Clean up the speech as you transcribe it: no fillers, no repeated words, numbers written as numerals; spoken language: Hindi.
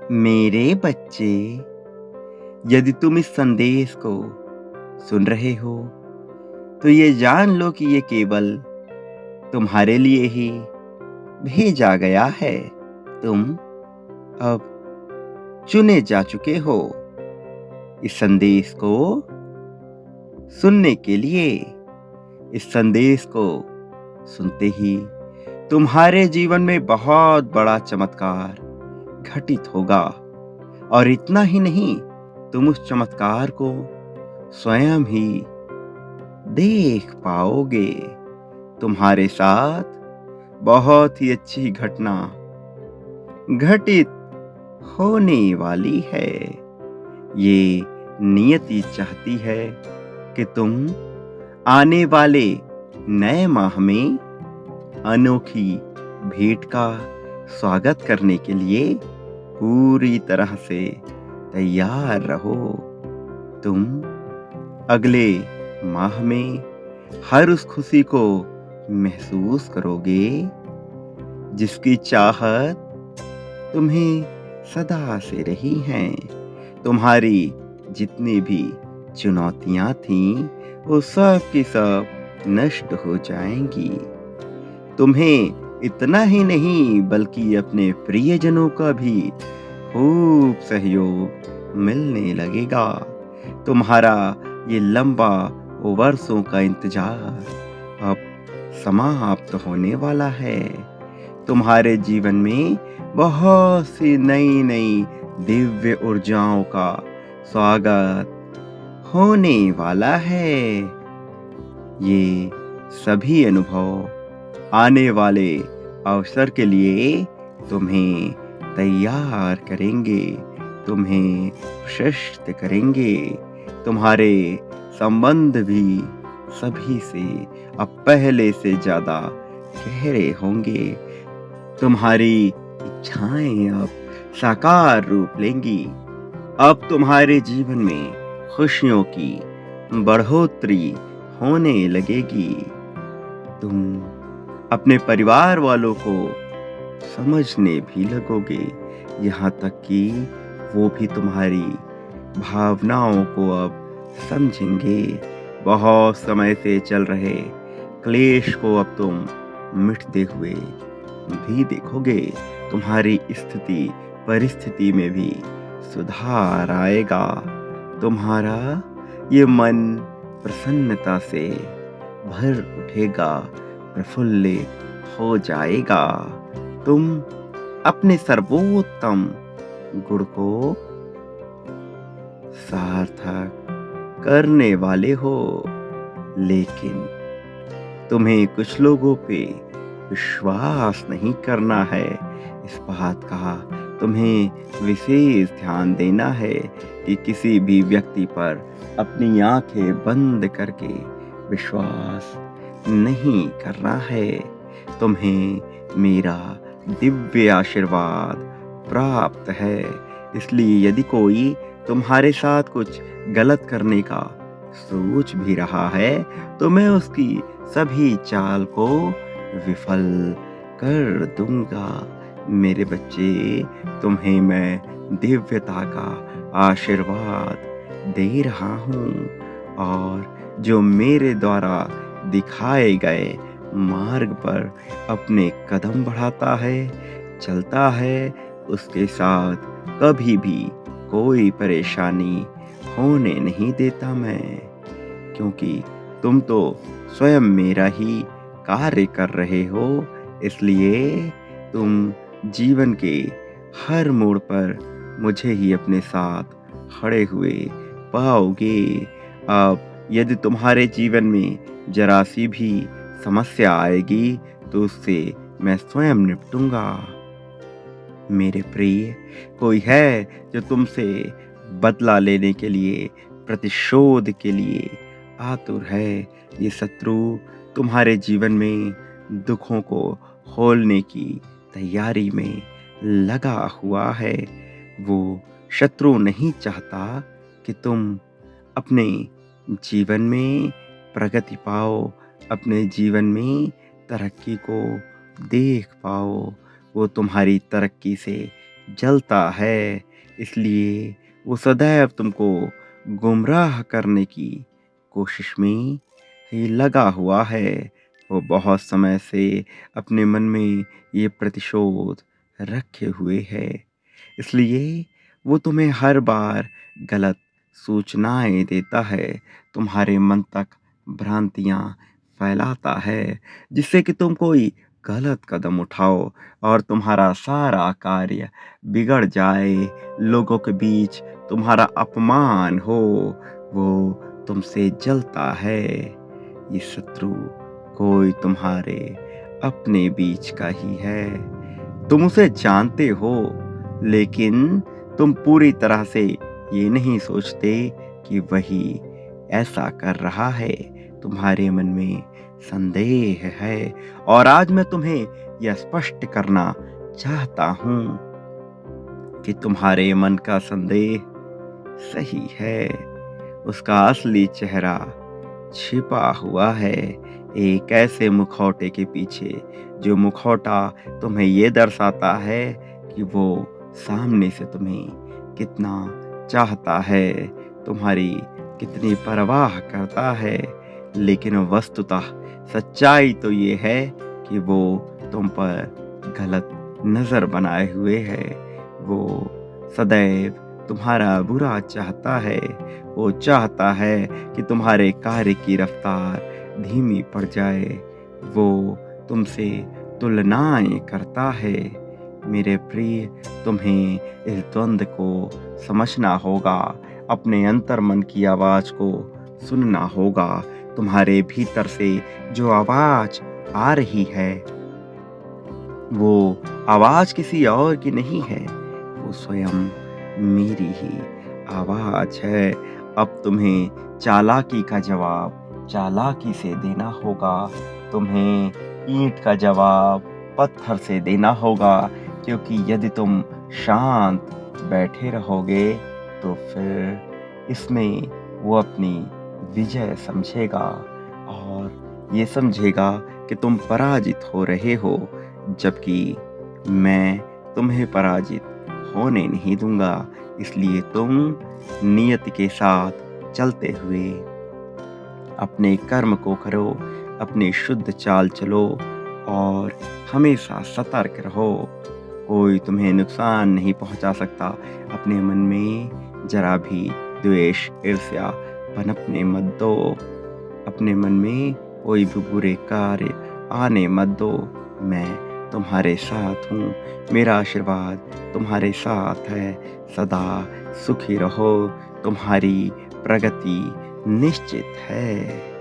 मेरे बच्चे, यदि तुम इस संदेश को सुन रहे हो तो ये जान लो कि ये केवल तुम्हारे लिए ही भेजा गया है। तुम अब चुने जा चुके हो इस संदेश को सुनने के लिए। इस संदेश को सुनते ही तुम्हारे जीवन में बहुत बड़ा चमत्कार घटित होगा, और इतना ही नहीं, तुम उस चमत्कार को स्वयं ही देख पाओगे। तुम्हारे साथ बहुत ही अच्छी घटना घटित होने वाली है। ये नियति चाहती है कि तुम आने वाले नए माह में अनोखी भेंट का स्वागत करने के लिए पूरी तरह से तैयार रहो। तुम अगले माह में हर उस खुशी को महसूस करोगे जिसकी चाहत तुम्हें सदा से रही हैं। तुम्हारी जितनी भी चुनौतियां थीं, वो सब की सब नष्ट हो जाएंगी। तुम्हें इतना ही नहीं बल्कि अपने प्रियजनों का भी खूब सहयोग मिलने लगेगा। तुम्हारा ये लंबा वर्षों का इंतजार अब समाप्त होने वाला है। तुम्हारे जीवन में बहुत सी नई नई दिव्य ऊर्जाओं का स्वागत होने वाला है। ये सभी अनुभव आने वाले अवसर के लिए तुम्हें तैयार करेंगे, तुम्हें प्रशस्त करेंगे। तुम्हारे संबंध भी सभी से अब पहले से ज्यादा गहरे होंगे। तुम्हारी इच्छाएं अब साकार रूप लेंगी। अब तुम्हारे जीवन में खुशियों की बढ़ोतरी होने लगेगी। तुम अपने परिवार वालों को समझने भी लगोगे, यहाँ तक कि वो भी तुम्हारी भावनाओं को अब समझेंगे। बहुत समय से चल रहे क्लेश को अब तुम मिटते हुए भी देखोगे। तुम्हारी स्थिति परिस्थिति में भी सुधार आएगा। तुम्हारा ये मन प्रसन्नता से भर उठेगा, प्रफुल्लित हो जाएगा। तुम अपने सर्वोत्तम गुण को सार्थक करने वाले हो, लेकिन तुम्हें कुछ लोगों पे विश्वास नहीं करना है। इस बात का तुम्हें विशेष ध्यान देना है कि किसी भी व्यक्ति पर अपनी आंखें बंद करके विश्वास नहीं करना है। तुम्हें मेरा दिव्य आशीर्वाद प्राप्त है, इसलिए यदि कोई तुम्हारे साथ कुछ गलत करने का सोच भी रहा है तो मैं उसकी सभी चाल को विफल कर दूंगा। मेरे बच्चे, तुम्हें मैं दिव्यता का आशीर्वाद दे रहा हूँ, और जो मेरे द्वारा दिखाए गए मार्ग पर अपने कदम बढ़ाता है, चलता है, उसके साथ कभी भी कोई परेशानी होने नहीं देता मैं, क्योंकि तुम तो स्वयं मेरा ही कार्य कर रहे हो। इसलिए तुम जीवन के हर मोड़ पर मुझे ही अपने साथ खड़े हुए पाओगे। अब यदि तुम्हारे जीवन में जरा सी भी समस्या आएगी तो उससे मैं स्वयं निपटूंगा। मेरे प्रिय, कोई है जो तुमसे बदला लेने के लिए, प्रतिशोध के लिए आतुर है। ये शत्रु तुम्हारे जीवन में दुखों को खोलने की तैयारी में लगा हुआ है। वो शत्रु नहीं चाहता कि तुम अपने जीवन में प्रगति पाओ, अपने जीवन में तरक्की को देख पाओ। वो तुम्हारी तरक्की से जलता है, इसलिए वो सदैव तुमको गुमराह करने की कोशिश में ही लगा हुआ है। वो बहुत समय से अपने मन में ये प्रतिशोध रखे हुए है, इसलिए वो तुम्हें हर बार गलत सूचनाएँ देता है, तुम्हारे मन तक भ्रांतियाँ फैलाता है, जिससे कि तुम कोई गलत कदम उठाओ और तुम्हारा सारा कार्य बिगड़ जाए, लोगों के बीच तुम्हारा अपमान हो, वो तुमसे जलता है। ये शत्रु कोई तुम्हारे अपने बीच का ही है। तुम उसे जानते हो, लेकिन तुम पूरी तरह से ये नहीं सोचते कि वही ऐसा कर रहा है। तुम्हारे मन में संदेह है और आज मैं तुम्हें यह स्पष्ट करना चाहता हूँ कि तुम्हारे मन का संदेह सही है। उसका असली चेहरा छिपा हुआ है एक ऐसे मुखौटे के पीछे, जो मुखौटा तुम्हें ये दर्शाता है कि वो सामने से तुम्हें कितना चाहता है, तुम्हारी कितनी परवाह करता है। लेकिन वस्तुतः सच्चाई तो ये है कि वो तुम पर गलत नज़र बनाए हुए है। वो सदैव तुम्हारा बुरा चाहता है। वो चाहता है कि तुम्हारे कार्य की रफ्तार धीमी पड़ जाए। वो तुमसे तुलनाएं करता है। मेरे प्रिय, तुम्हें इस द्वंद्व को समझना होगा, अपने अंतर्मन की आवाज को सुनना होगा। तुम्हारे भीतर से जो आवाज आ रही है, वो आवाज किसी और की नहीं है, वो स्वयं मेरी ही आवाज है। अब तुम्हें चालाकी का जवाब चालाकी से देना होगा। तुम्हें ईंट का जवाब पत्थर से देना होगा, क्योंकि यदि तुम शांत बैठे रहोगे तो फिर इसमें वो अपनी विजय समझेगा और ये समझेगा कि तुम पराजित हो रहे हो, जबकि मैं तुम्हें पराजित होने नहीं दूंगा। इसलिए तुम नियति के साथ चलते हुए अपने कर्म को करो, अपनी शुद्ध चाल चलो और हमेशा सतर्क रहो। कोई तुम्हें नुकसान नहीं पहुंचा सकता। अपने मन में जरा भी द्वेष, ईर्ष्या पनपने मत दो। अपने मन में कोई भी बुरे कार्य आने मत दो। मैं तुम्हारे साथ हूँ। मेरा आशीर्वाद तुम्हारे साथ है। सदा सुखी रहो। तुम्हारी प्रगति निश्चित है।